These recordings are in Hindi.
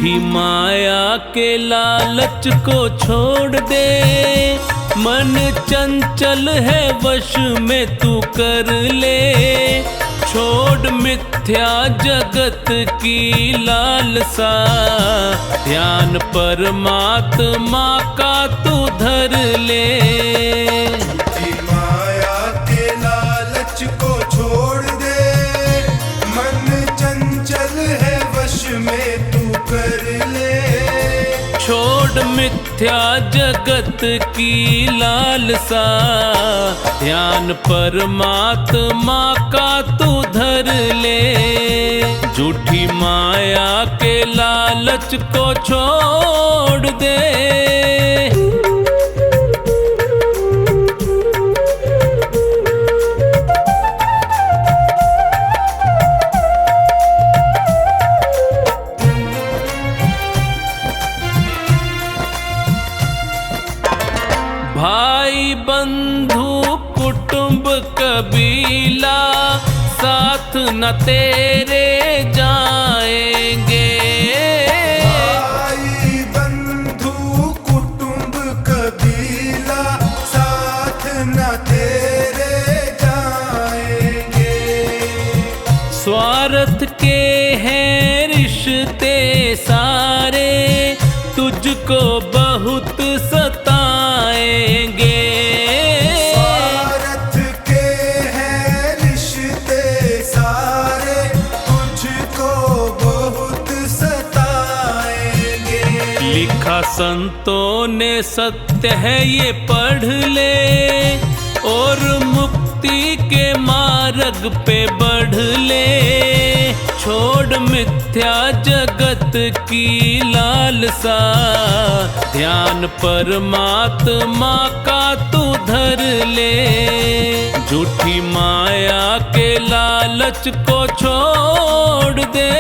झूठी माया के लालच को छोड़ दे, मन चंचल है वश में तू कर ले। छोड़ मिथ्या जगत की लालसा, ध्यान परमात्मा का तू धर ले। माया के लालच को छोड़ दे, मन चंचल है वश में तू कर ले। छोड़ मिथ्या जगत की लालसा, ध्यान परमात्मा का तू धर ले। झूठी माया के लालच को छोड़ दे। भाई बंधु कुटुंब कबीला, साथ न तेरे जाएंगे। भाई बंधु कुटुंब कबीला, साथ न तेरे जाएंगे। स्वार्थ के हैं रिश्ते सारे, तुझको बहुत सताएंगे। स्वार्थ के हैं रिश्ते सारे, तुझको बहुत सताएंगे। लिखा संतों ने सत्य है ये पढ़ ले, और मुक्ति के मार्ग पे बढ़ ले। छोड़ मिथ्या जगत की लालसा, ध्यान परमात्मा का तू धर ले। झूठी माया के लालच को छोड़ दे।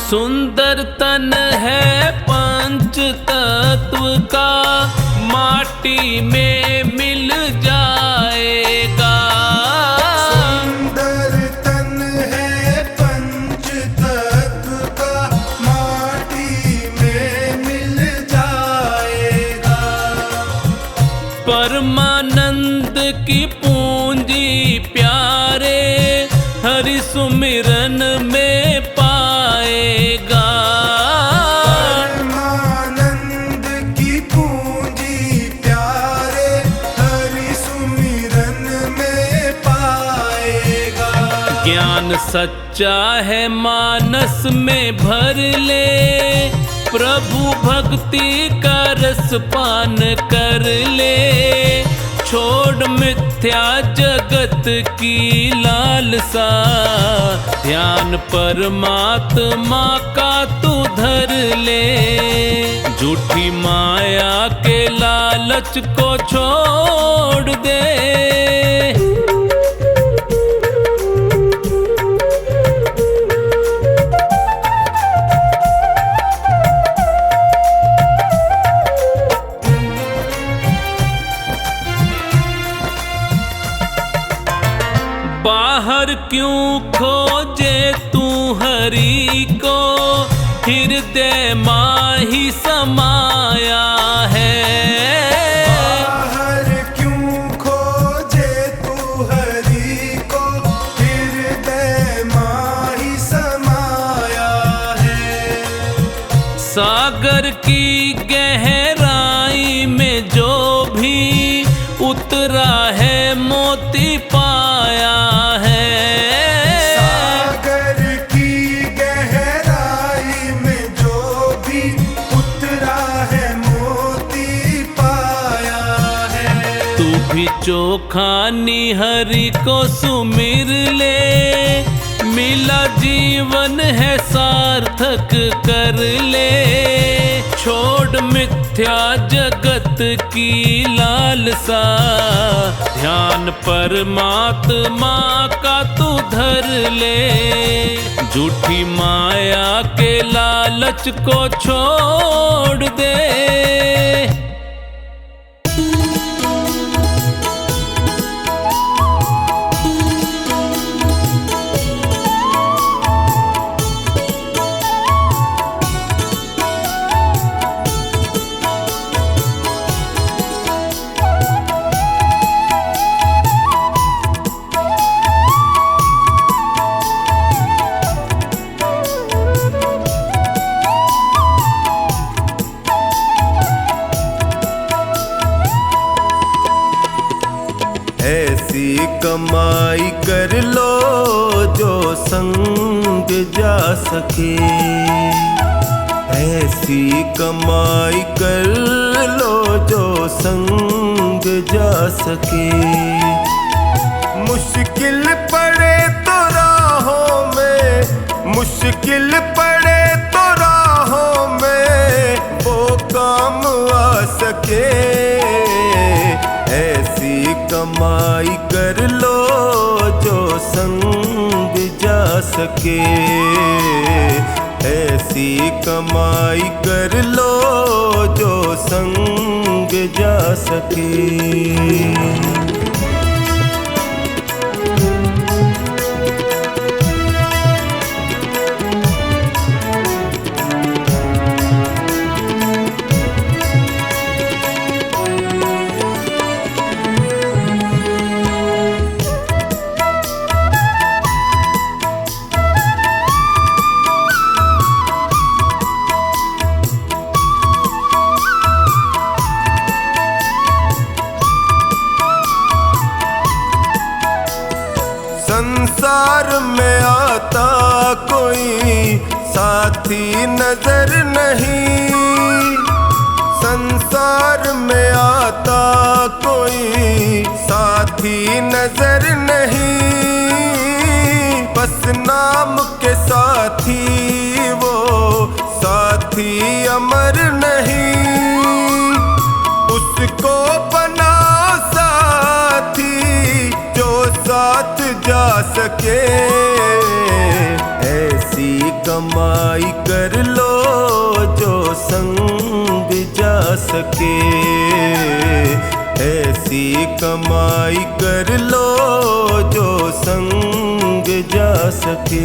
सुंदर तन है पंच तत्व का, माटी में मिल जाएगा। सुंदर तन है पंच तत्व का, माटी में मिल जाएगा। परमानंद की पूंजी प्यारे, हरि सुमिरन में पाएगा। परमानंद की पूंजी प्यारे, हरि सुमिरन में पाएगा। ज्ञान सच्चा है मानस में भर ले, प्रभु भक्ति का रस पान कर ले। छोड़ मिथ्या जगत की लालसा, ध्यान परमात्मा का तू धर ले। झूठी माया के लालच को छोड़ दे। बाहर क्यों खोजे तू हरि को, हृदय माही समाया है। बाहर क्यों खोजे तू हरि को, हृदय माही समाया है। सागर की गहराई में जो भी उतरा है, मोती पाया है। सागर की गहराई में जो भी उतरा है, मोती पाया है। तू भी चोखा निहरि को सुमिर ले, मिला जीवन है सार्थक कर ले। छोड़ मिथ्या जगत की लालसा, ध्यान परमात्मा का तू धर ले। झूठी माया के लालच को छोड़ दे। ऐसी कमाई कर लो जो संग जा सके, ऐसी कमाई कर लो जो संग जा सके। मुश्किल पड़े तो राहों में, मुश्किल पड़े तो राहों में वो काम आ सके। ऐसी कमाई कर लो जो संग जा सके, ऐसी कमाई कर लो जो संग जा सके। संसार में आता कोई साथी नजर नहीं, संसार में आता कोई साथी नजर नहीं। बस नाम के साथी वो साथी अमर नहीं, उसको बना साथी जो साथ जा सके। ऐसी कमाई कर लो जो संग जा सके, ऐसी कमाई कर लो जो संग जा सके।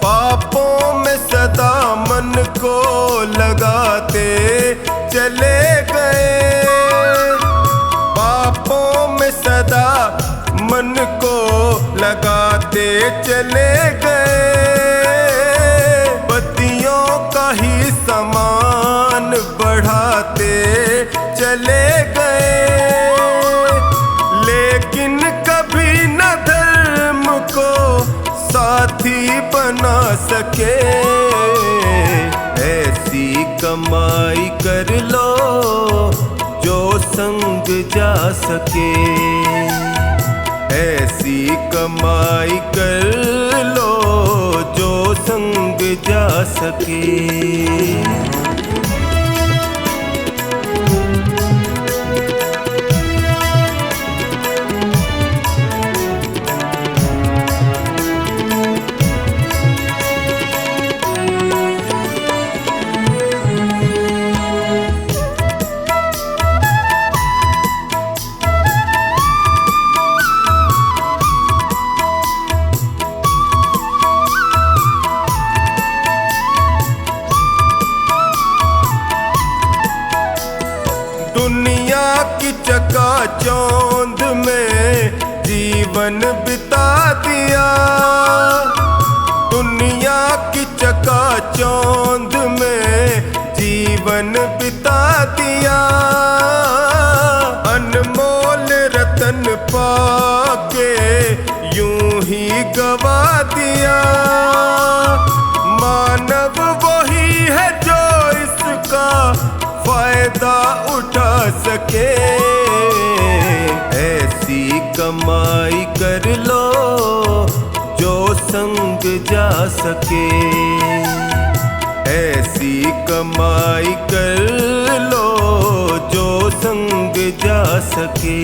पापों में सदा मन को लगाते चले गए, पापों में सदा मन को लगाते चले गए। बत्तियों का ही समान बढ़ाते चले गए, लेकिन कभी न धर्म को साथी बना सके। ऐसी कमाई कर लो जो संग जा सके, ऐसी कमाई कर लो जो संग जा सके। दुनिया की चकाचौंध में जीवन बिता दिया, दुनिया की चकाचौंध में जीवन बिता दिया। अनमोल रतन दर्शन पाके यूं ही गवा दिया। मानव वही है जो इसका फायदा उठा सके। ऐसी कमाई कर लो जो संग जा सके। ऐसी कमाई कर लो जो संग जा सके।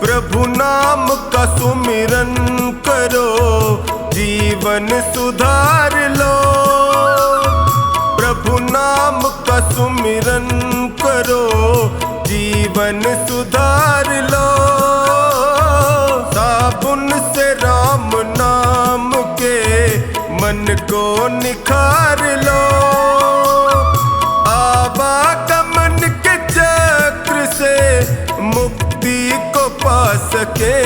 प्रभु नाम का सुमिरन करो, जीवन सुधार लो। प्रभु नाम का सुमिरन करो, जीवन सुधार लो। साबुन से राम नाम के मन को निखार लो। आवागमन के चक्र से मुक्ति को पा सके।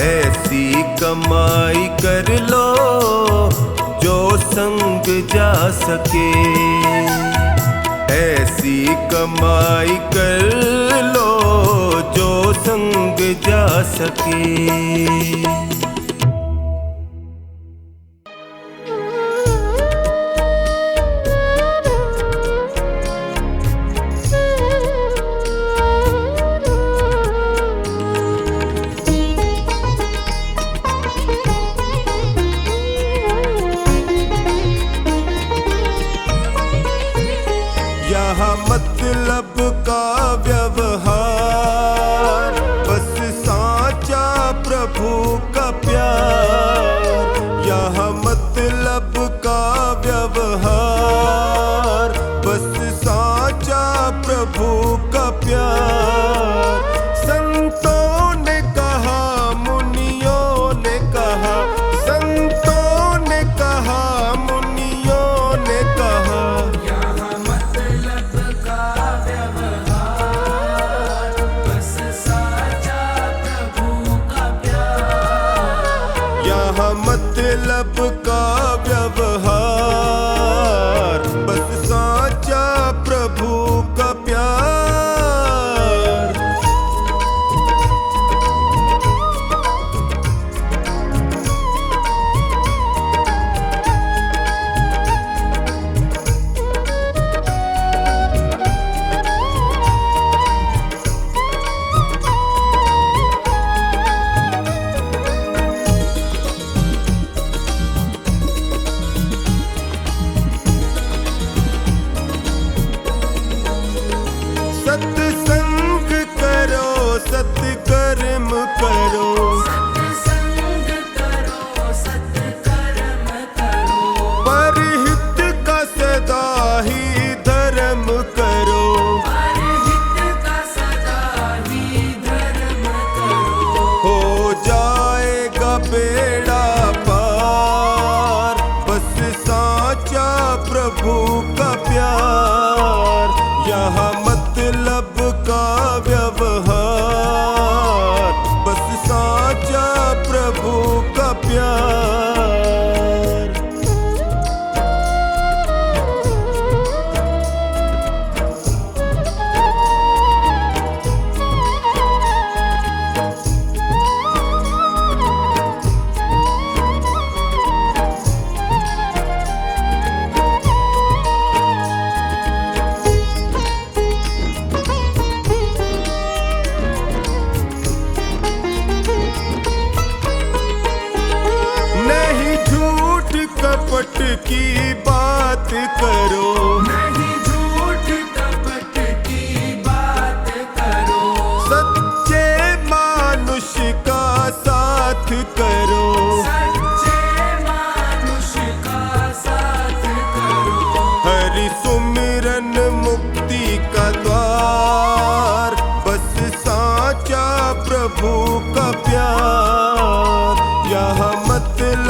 ऐसी कमाई कर लो जो संग जा सके। ऐसी कमाई कर लो जो संग जा सके। यहाँ मतलब का व्यवहार, बस साचा प्रभु का प्यार। यहाँ मतलब का व्यवहार, बस साचा प्रभु का प्यार। संतों ने कहा, मुनियों ने कहा, संतों ने कहा, मुनियों ने कहा। यहाँ मतलब का व्यवहार, बस साचा प्रभु का प्यार। सत्संग करो, सत्कर्म करो। सत्संग करो, सत्कर्म करो। परहित का सदा ही धर्म करो। परहित का सदा ही धर्म करो। हो जाएगा बेड़ा पार, बस साचा प्रभु का प्यार। यहाँ मतलब का व्यवहार, बस साचा प्रभु का प्यार। कपट की बात करो। नहीं झूठ कपट की बात करो। सच्चे मानुष का साथ करो। सच्चे मानुष का साथ करो। हरि सुमिरन मुक्ति का द्वार, बस साचा प्रभु का प्यार। यहाँ मतलब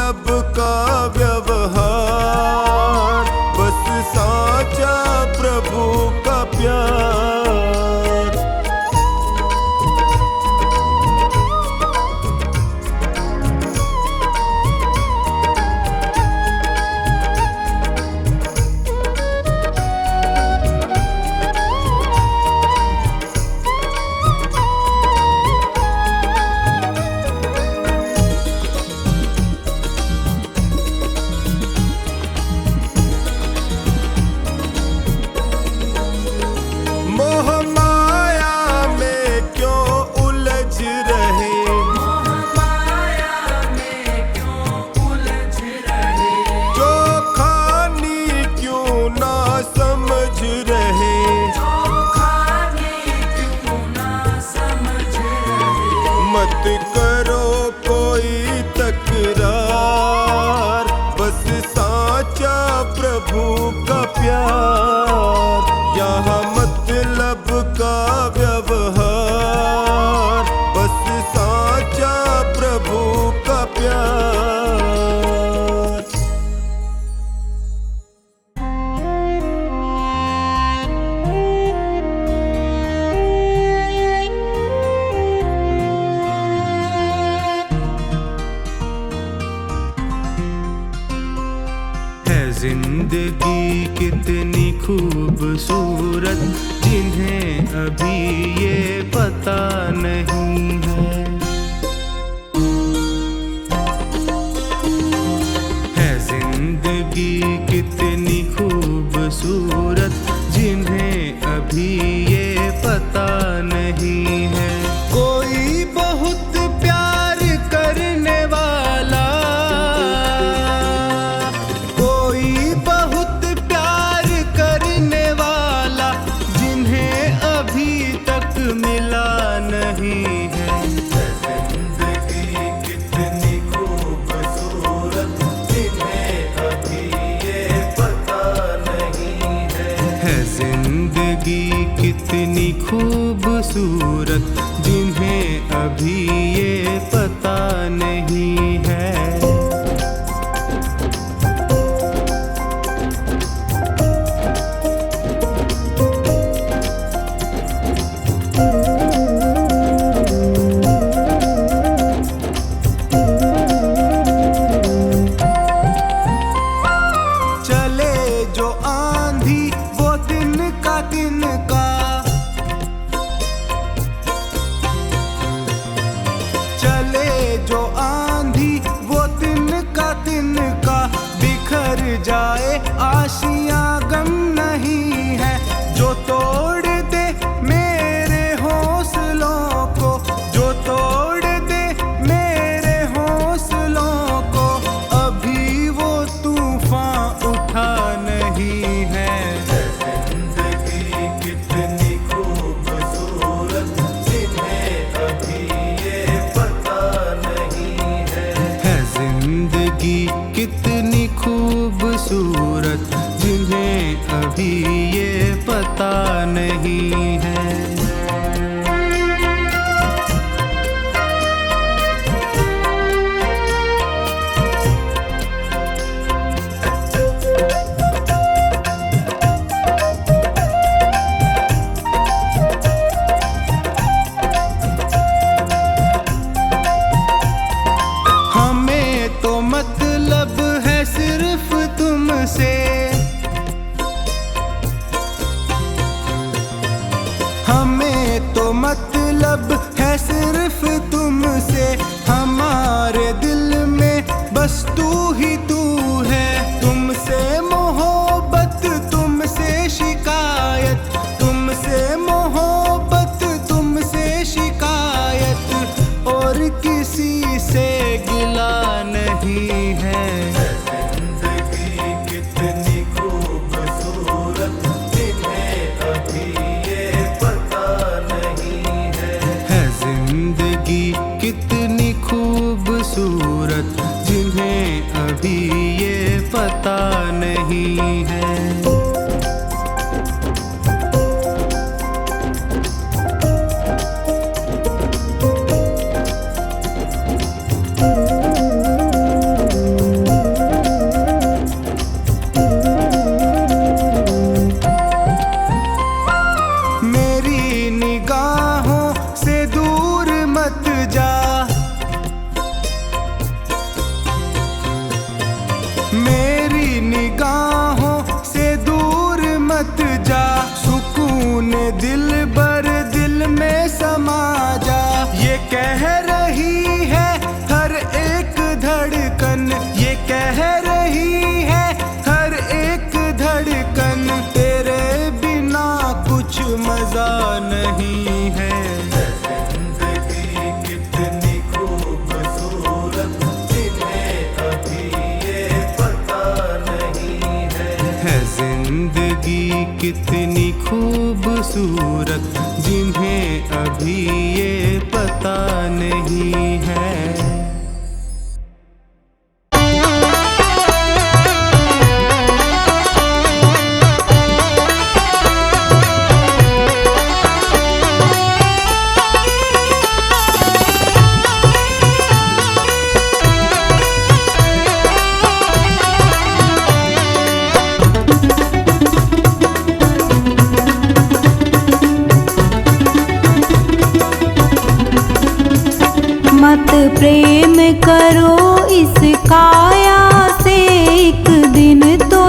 जिंदगी कितनी खूबसूरत जिन्हें अभी ये पता नहीं है जिंदगी कितनी खूबसूरत जिन्हें अभी ये पता नहीं है। कोई बहुत प्यार करने वाला, कोई बहुत प्यार करने वाला जिन्हें अभी तक मिला नहीं है। जिंदगी कितनी खूबसूरत जिन्हें अभी ये पता नहीं है जिंदगी कितनी खूबसूरत जिन्हें अभी ये पता नहीं है। चले जो आंधी वो दिन का चले जो आंधी वो तिनका बिखर जाए आशियां गम नहीं है। जो तोड़ दे मेरे हौसलों को, जो तोड़ दे मेरे हौसलों को, अभी वो तूफान उठा नहीं है। जिंदगी कितनी खूबसूरत जिन्हें अभी ये पता नहीं है जिंदगी कितनी खूबसूरत जिन्हें अभी ये पता नहीं है। हमें तो मतलब है सिर्फ तुमसे, हमें तो मतलब है सिर्फ तुमसे। हमारे दिल में बस तू ही तू है। तुमसे मोहब्बत, तुमसे शिकायत, तुमसे मोहब्बत, तुमसे शिकायत, और किसी से गिला नहीं है। जिंदगी कितनी खूबसूरत जिन्हें अभी ये पता नहीं है जिंदगी कितनी खूबसूरत जिन्हें अभी ये पता नहीं है। मेरी निगाहों से दूर मत जा, मेरी निगाहों से दूर मत जा। सुकून दिल भर दिल में समा जा। ये कह रही है हर एक धड़कन, ये कह रही है हर एक धड़कन, तेरे बिना कुछ मजा नहीं है। जिंदगी कितनी खूबसूरत जिन्हें अभी ये पता नहीं है जिंदगी कितनी खूबसूरत जिन्हें अभी ये पता नहीं है। मत प्रेम करो इस काया से, एक दिन तो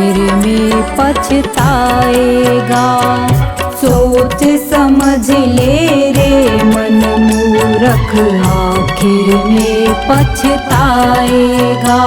आखिर में पछताएगा। सोच समझ ले रे मन मूरख, आखिर में पछताएगा।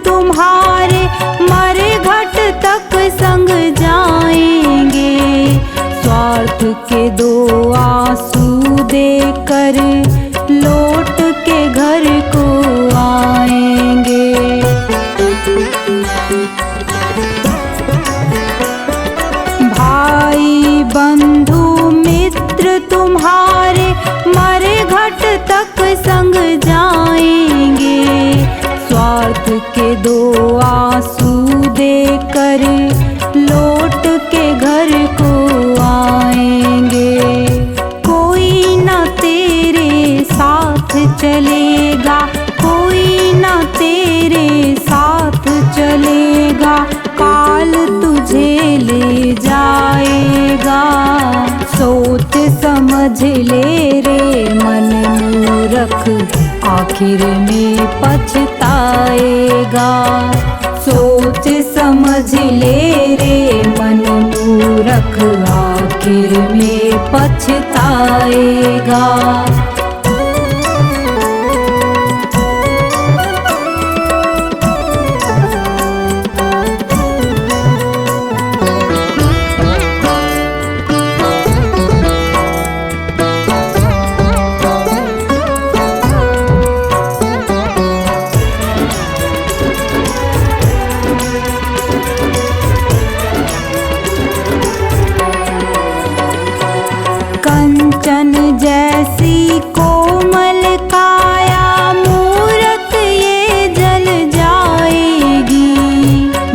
तुम्हारे मरे घट तक संग जाएंगे, स्वार्थ के दो आंसू देकर लौट के घर को आएंगे। भाई बंधु मित्र तुम्हारे मरे घट तक संग जाएंगे, स्वार्थ के दो आंसू देकर लौट के घर को आएंगे। कोई न तेरे साथ चलेगा, कोई न तेरे साथ चलेगा, काल तुझे ले जाएगा। सोच समझ ले रे मन मूरख, आखिर में पछताएगा। सोच समझ ले रे मन मूरख, आखिर में पछताएगा। कंचन जैसी कोमल काया मूरत ये जल जाएगी,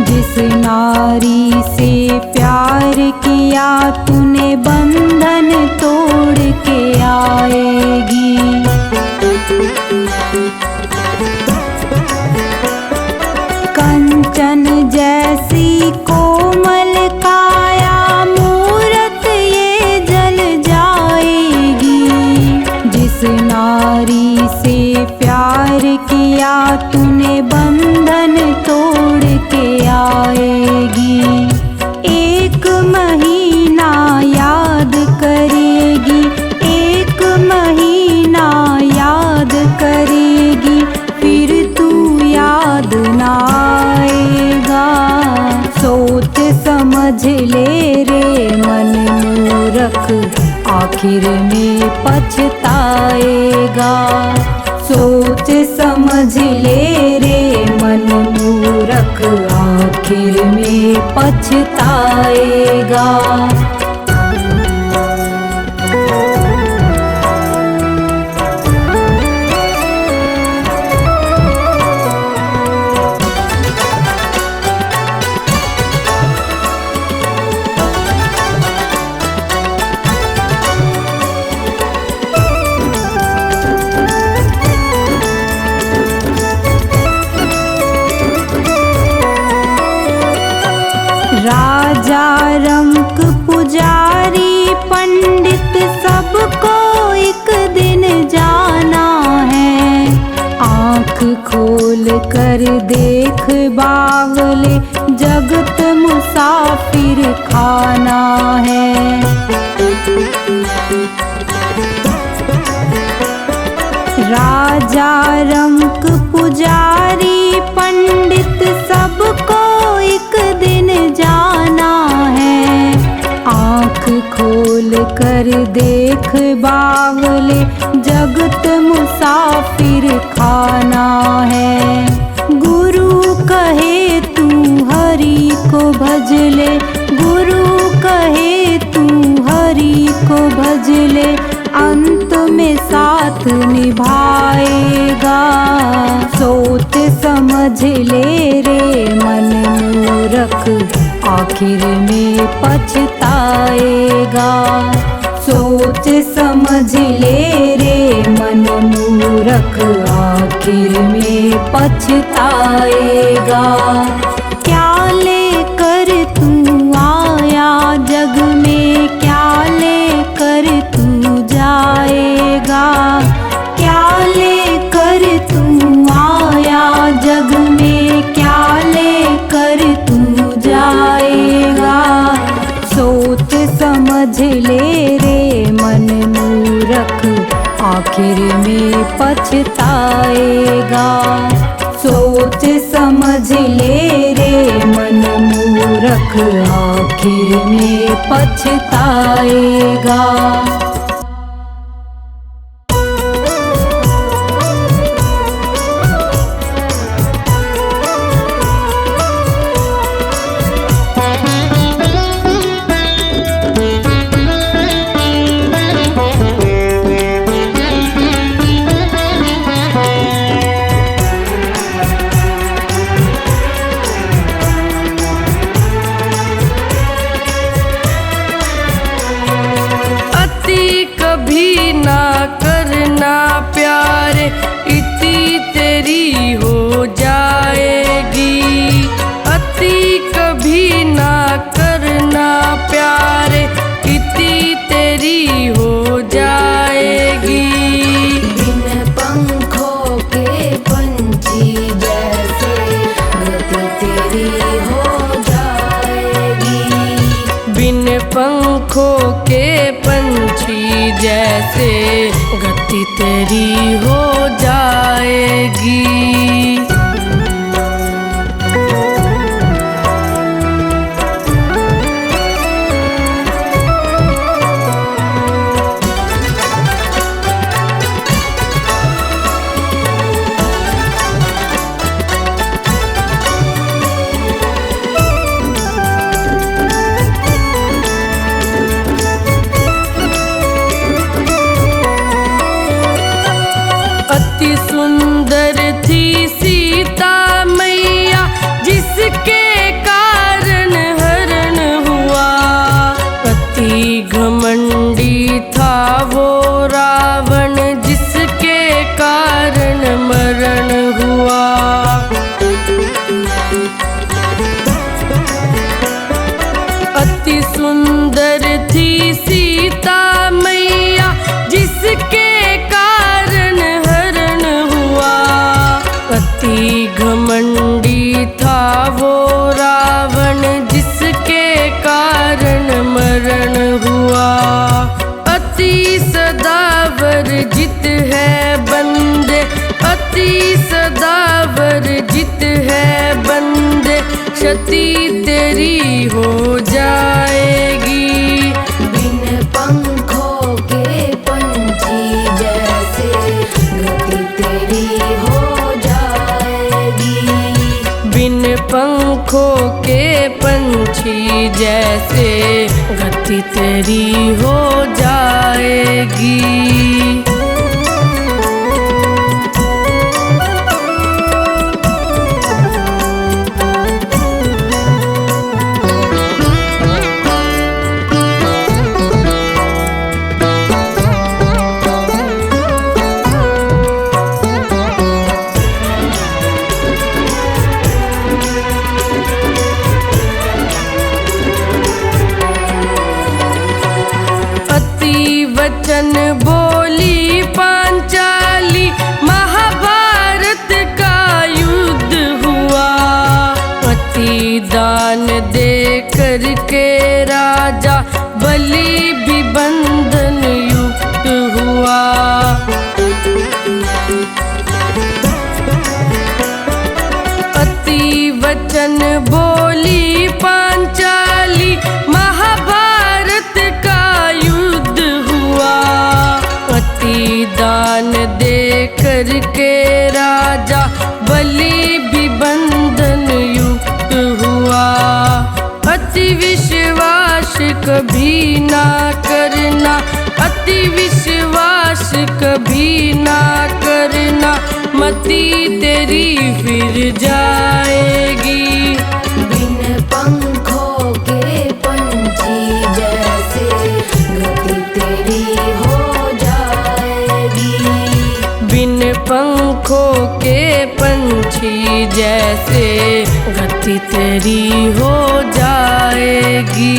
जिस नारी से प्यार किया तूने बंधन तोड़ के आएगी। कंचन जैसी कोमल काया मूरत ये जल जाएगी, जिस नारी से प्यार किया तूने बंधन तोड़ के आएगी। एक महीना याद करेगी, एक महीना याद करेगी, फिर तू याद ना आएगा। सोच समझ ले रे मन मूरख, आखिर में पछताएगा। सोच समझ ले रे मन मूरख, आखिर में पछताएगा। राजा रंक पुजारी पंडित सबको एक दिन जाना है। आँख खोल कर देख बावले, जगत मुसाफिर खाना है। राजा रंक पुजारी पंडित सबको एक दिन जाना है। आँख खोल कर देख बावले, जगत मुसाफिर खाना है। गुरु कहे तू हरि को भज ले, गुरु कहे तू हरि को भज ले, अंत में साथ निभाएगा। सोच समझ ले रे मन मूरख, आखिर में पछताएगा। सोच समझ ले रे मन मूरख, आखिर में पछताएगा। क्या लेकर तू आया जग में, क्या लेकर तू जाएगा। क्या लेकर तू आया जग में, क्या लेकर तू जाएगा। सोच समझ ले रे मन मूरख, आखिर में पछताएगा। सोच समझ ले रे मन मूरख, आखिर में पछताएगा। पंखों के पंछी जैसे गति तेरी हो जाएगी। अति सुंदर थी सीता मैया, जिसके कारण हरण हुआ। अति घमंडी था वो रावण, जिसके कारण मरण हुआ। अति सुंदर थी सीता मैया, जिसके अति घमंडी था वो रावण, जिसके कारण मरण हुआ। अति सदावर जित है बंदे, अति सदावर जित है बंदे, क्षति तेरी हो जाएगी। बिन पंखों के पंछी जैसे गति तेरी हो जाएगी। बिन पंखों के पंछी जैसे गति तेरी हो जाएगी। वचन बोली पांचाली, महाभारत का युद्ध हुआ। अति दान दे करके राजा बलि भी बंधन युक्त हुआ। अति वचन बोली पांचाली, महाभारत का युद्ध हुआ। अति दान दे करके राजा बलि भी बंधन युक्त हुआ। अति विश्वास कभी ना करना, अति विश्वास कभी ना करना, मति तेरी फिर जाएगी। बिन पंखों के पंछी जैसे गति तेरी हो जाएगी। बिन पंखों के पंछी जैसे गति तेरी हो जाएगी।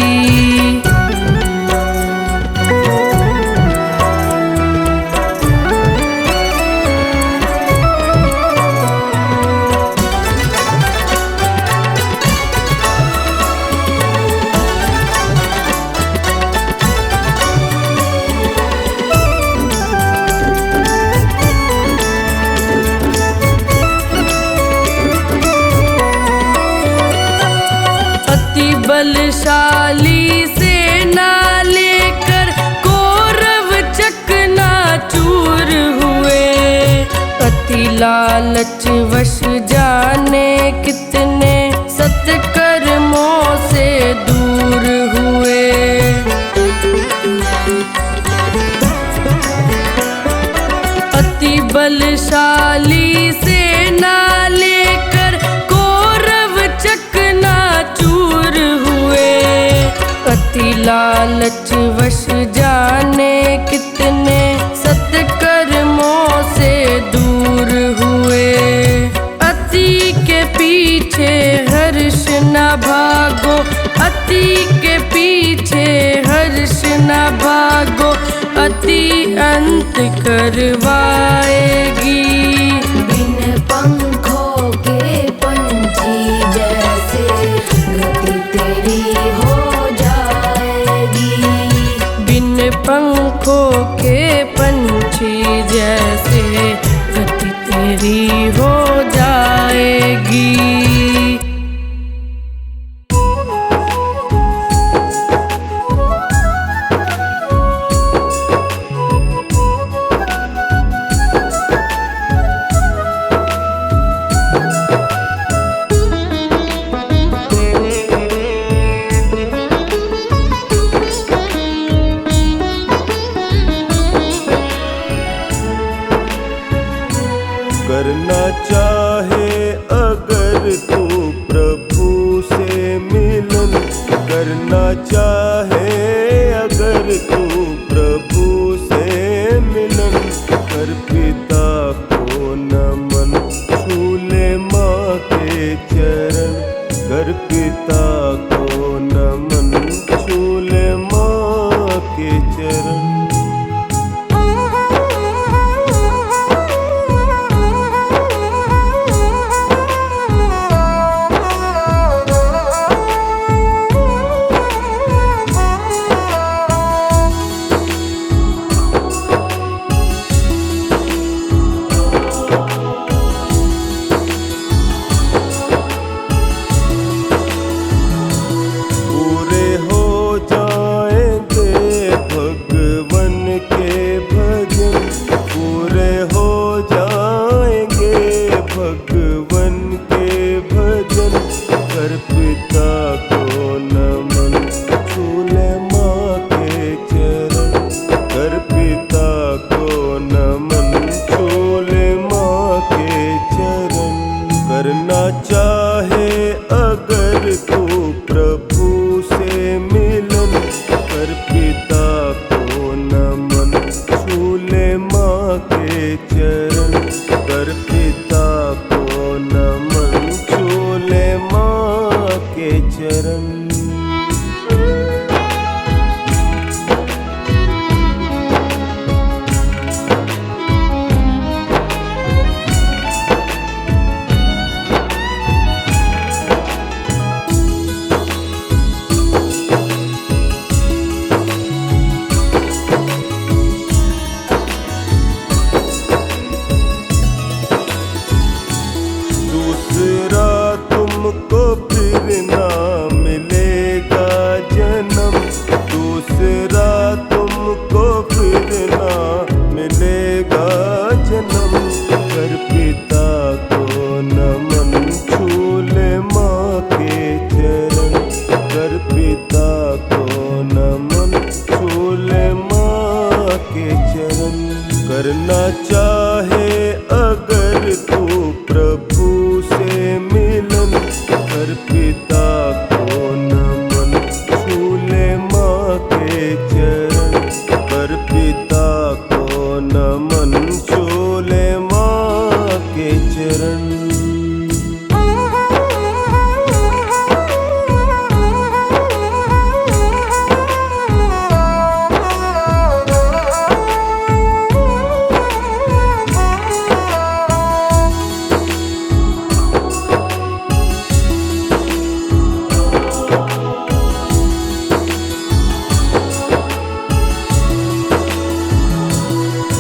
बलशाली सेना लेकर कौरव चकनाचूर हुए। अति लालच वश जाने कितने सत्कर्मों से दूर हुए। अति बलशाली सेना लेकर कौरव चकनाचूर हुए। अति लालच वश जाने कितने सत्कर्मों से दूर हुए। अति के पीछे हर्ष न भागो, अति के पीछे हर्ष न भागो, अति अंत करवाएगी। बिन पंखों के पंछी जैसे गति तेरी हो जाएगी। बिन पंखों के पंछी जैसे गति तेरी हो जाएगी। करना चाहे अगर तू प्रभु से मिलन, करना चाहे अगर तू प्रभु से मिलन, कर पिता को नमन, छू ले माँ के चरण, कर पिता को नमन, छू ले माँ के चरण। करना चाहे अगर तू प्रभु से मिलन, कर पिता को नमन, छू ले माँ के चरण, कर पिता को नमन, छू ले माँ के चरण। करना चाहे अगर तू प्रभु से मिलन, कर पिता को नमन, छू ले माँ के चरण, कर पिता को नमन, छू ले माँ के चरण।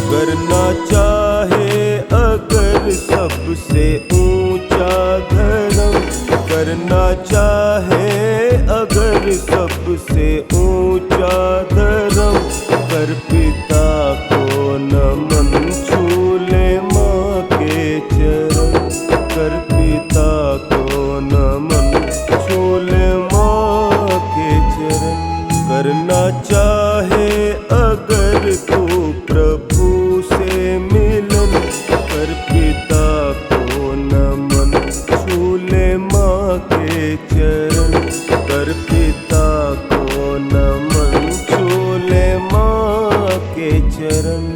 करना चाहे अगर सबसे ऊंचा धर्म, करना चाहे अगर सबसे ऊंचा धर्म, कर पिता को नमन, छू ले माँ के चरण, कर पिता को नमन, छू ले माँ के चरण। करना चाहे अगर तू प्रभु से मिलन, कर पिता को नमन, छू ले माँ के चरण, कर पिता को नमन, छू ले माँ के चरण।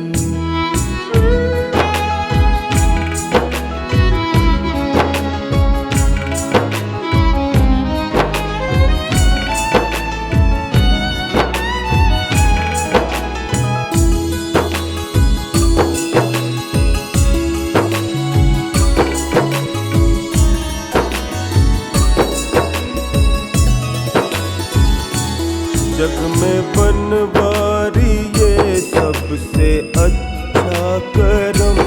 जग में बनवारी ये सबसे अच्छा करम,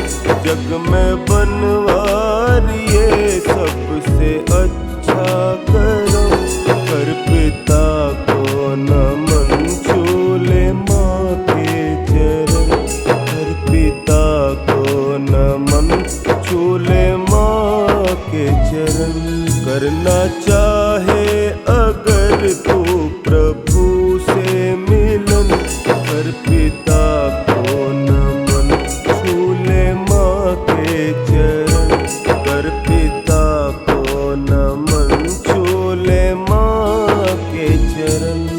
जग में बनवारी ये सबसे अच्छा करम, कर पिता को नमन, छू ले माँ के चरण, कर पिता को नमन, छू ले माँ के चरण। करना चाहे अगर तू प्रभु से मिलन, कर पिता को नमन, छू ले माँ के चरण, कर पिता को नमन, छू ले माँ के चरण।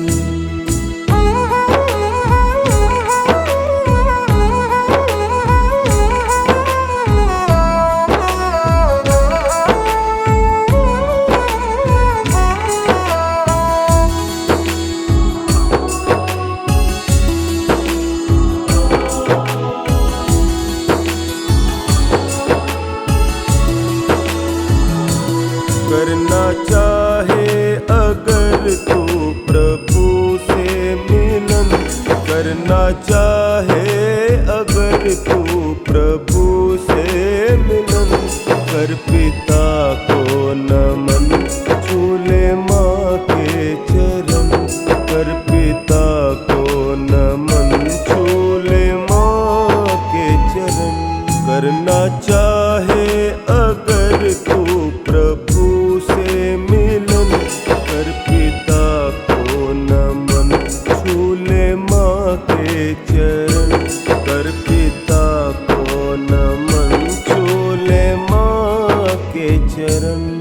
करना चाहे अगर तू प्रभु से मिलन, करना चाहे अगर तू प्रभु से मिलन, कर पिता को नमन, छू ले माँ के चरण, कर पिता को नमन, छू ले माँ के चरण। करना चाहे अगर तू प्रभु से मिलन, कर पिता को नमन, छू ले माँ के चरण, कर पिता को नमन, छू ले माँ के चरण।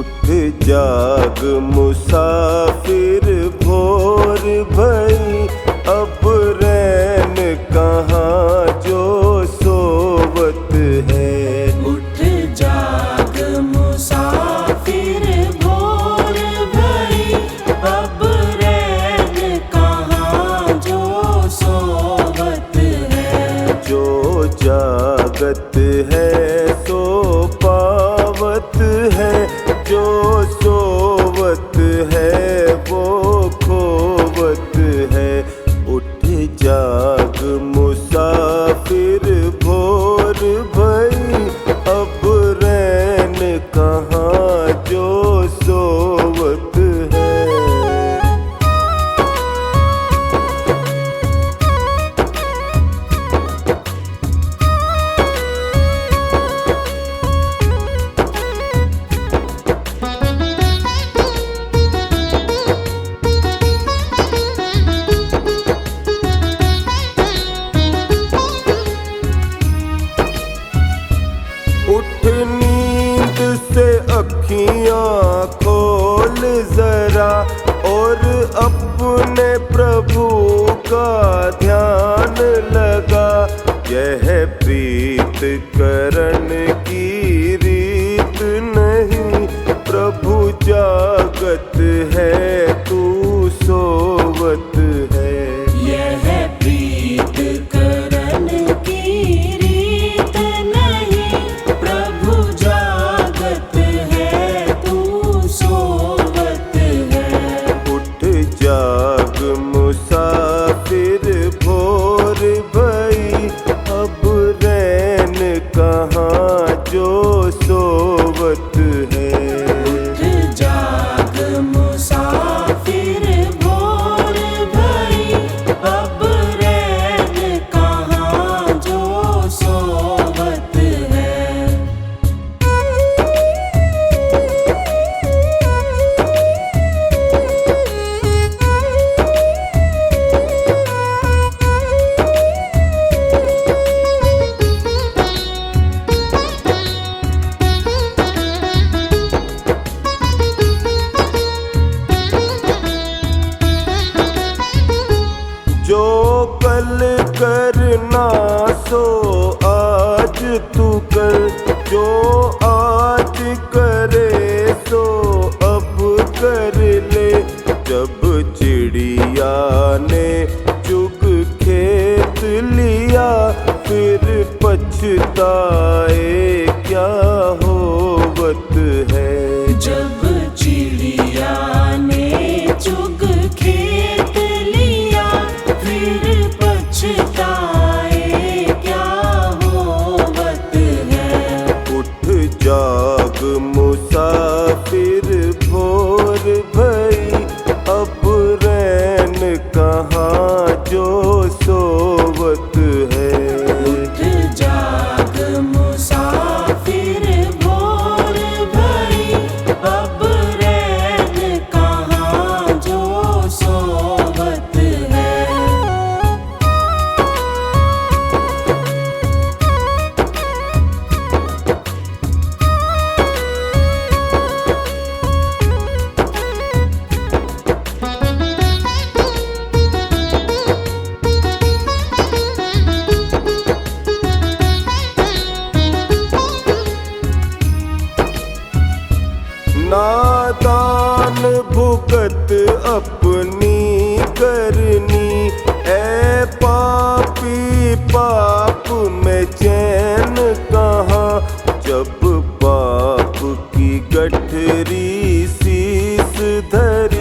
उठ जाग मुसाफिर भोर भई, अब रैन कहाँ जो सोवत है। उठ जाग मुसाफिर भोर भई, अब रैन कहाँ जो सोवत है। जो जागत है सो पावत है, जो सोवत है वो खोवत है। उठ जाग मुसाफिर भोर भई, अब रैन कहाँ जो सोवत है। उठ नींद से अखियाँ खोल जरा, और अपने प्रभु का ध्यान लगा। यह प्रीत करण की रीत नहीं, प्रभु जागत है तू सोवत है। यह प्रीत करण की रीत नहीं, प्रभु जागत है तू सोवत है। उठ जाग मुसाफिर भोर भई, अब रैन कहाँ जो सोवत है। उठ जाग मुसाफिर भोर भई, अब रैन कहाँ जो सोवत है। जो कल करना सो आज तू कर, जो आज करे सो अब कर ले। जब चिड़िया ने चुग खेत लिया, फिर पछताए क्या होवत है। जब चिड़िया ने चुग खेत लिया, फिर पछताए क्या होवत है। उठ जाग मुसाफिर भोर भई, अब रैन कहाँ जो सोवत है। उठ जाग मुसाफिर भोर भई, अब रैन कहाँ जो सोवत है। नादान भुगत अपनी करनी, ऐ पापी पाप में चैन कहाँ। जब पाप की गठरी शीस धरी,